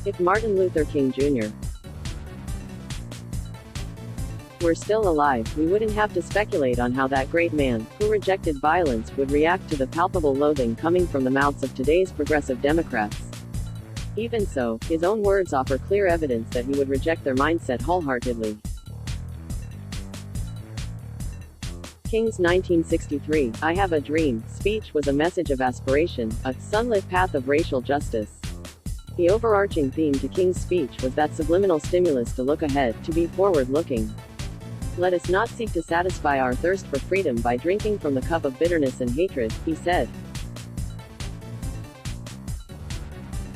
If Martin Luther King Jr. were still alive, we wouldn't have to speculate on how that great man, who rejected violence, would react to the palpable loathing coming from the mouths of today's progressive Democrats. Even so, his own words offer clear evidence that he would reject their mindset wholeheartedly. King's 1963 "I Have a Dream" speech was a message of aspiration, a sunlit path of racial justice. The overarching theme to King's speech was that subliminal stimulus to look ahead, to be forward-looking. "Let us not seek to satisfy our thirst for freedom by drinking from the cup of bitterness and hatred," he said.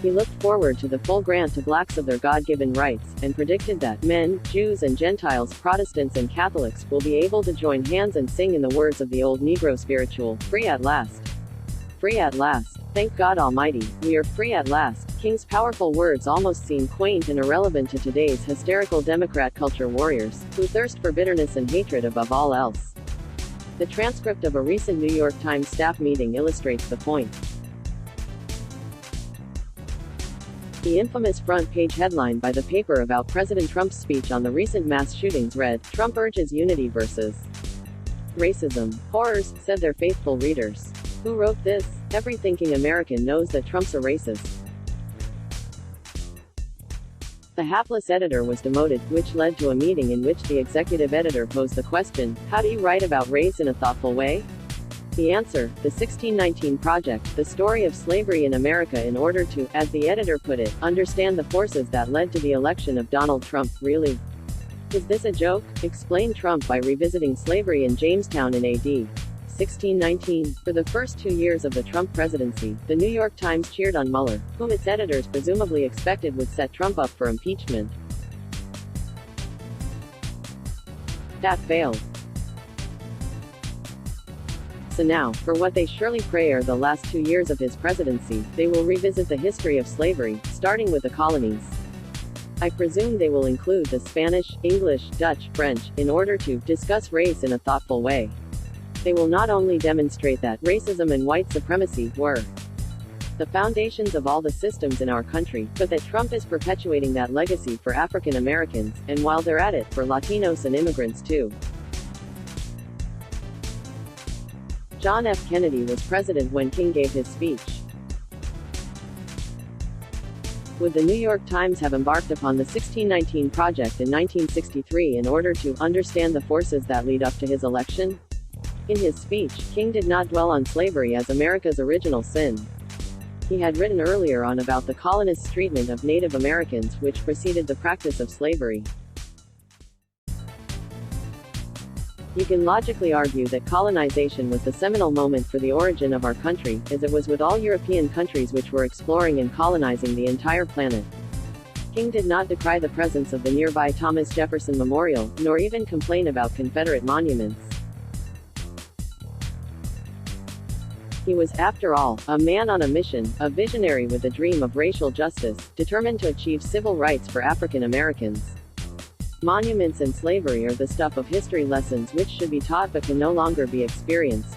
He looked forward to the full grant to blacks of their God-given rights, and predicted that men, Jews and Gentiles, Protestants and Catholics, will be able to join hands and sing in the words of the old Negro spiritual, "Free at last. Free at last. Thank God Almighty, we are free at last." King's powerful words almost seem quaint and irrelevant to today's hysterical Democrat culture warriors, who thirst for bitterness and hatred above all else. The transcript of a recent New York Times staff meeting illustrates the point. The infamous front-page headline by the paper about President Trump's speech on the recent mass shootings read, "Trump urges unity versus racism. Horrors," said their faithful readers. Who wrote this? Every thinking American knows that Trump's a racist. The hapless editor was demoted, which led to a meeting in which the executive editor posed the question, "How do you write about race in a thoughtful way?" The answer, the 1619 Project, the story of slavery in America in order to, as the editor put it, understand the forces that led to the election of Donald Trump. Really? Is this a joke? Explain Trump by revisiting slavery in Jamestown in AD 1619. For the first 2 years of the Trump presidency, the New York Times cheered on Mueller, whom its editors presumably expected would set Trump up for impeachment. That failed. So now, for what they surely pray are the last 2 years of his presidency, they will revisit the history of slavery, starting with the colonies. I presume they will include the Spanish, English, Dutch, French, in order to discuss race in a thoughtful way. They will not only demonstrate that racism and white supremacy were the foundations of all the systems in our country, but that Trump is perpetuating that legacy for African Americans, and while they're at it, for Latinos and immigrants too. John F. Kennedy was president when King gave his speech. Would the New York Times have embarked upon the 1619 Project in 1963 in order to understand the forces that lead up to his election? In his speech, King did not dwell on slavery as America's original sin. He had written earlier on about the colonists' treatment of Native Americans, which preceded the practice of slavery. You can logically argue that colonization was the seminal moment for the origin of our country, as it was with all European countries which were exploring and colonizing the entire planet. King did not decry the presence of the nearby Thomas Jefferson Memorial, nor even complain about Confederate monuments. He was, after all, a man on a mission, a visionary with a dream of racial justice, determined to achieve civil rights for African Americans. Monuments and slavery are the stuff of history lessons which should be taught but can no longer be experienced.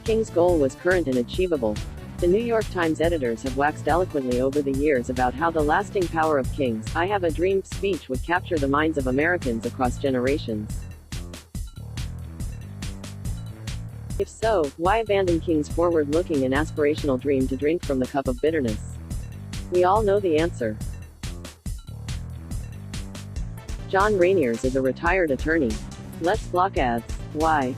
King's goal was current and achievable. The New York Times editors have waxed eloquently over the years about how the lasting power of King's "I Have a Dream" speech would capture the minds of Americans across generations. If so, why abandon King's forward-looking and aspirational dream to drink from the cup of bitterness? We all know the answer. John Rainiers is a retired attorney. Let's block ads. Why?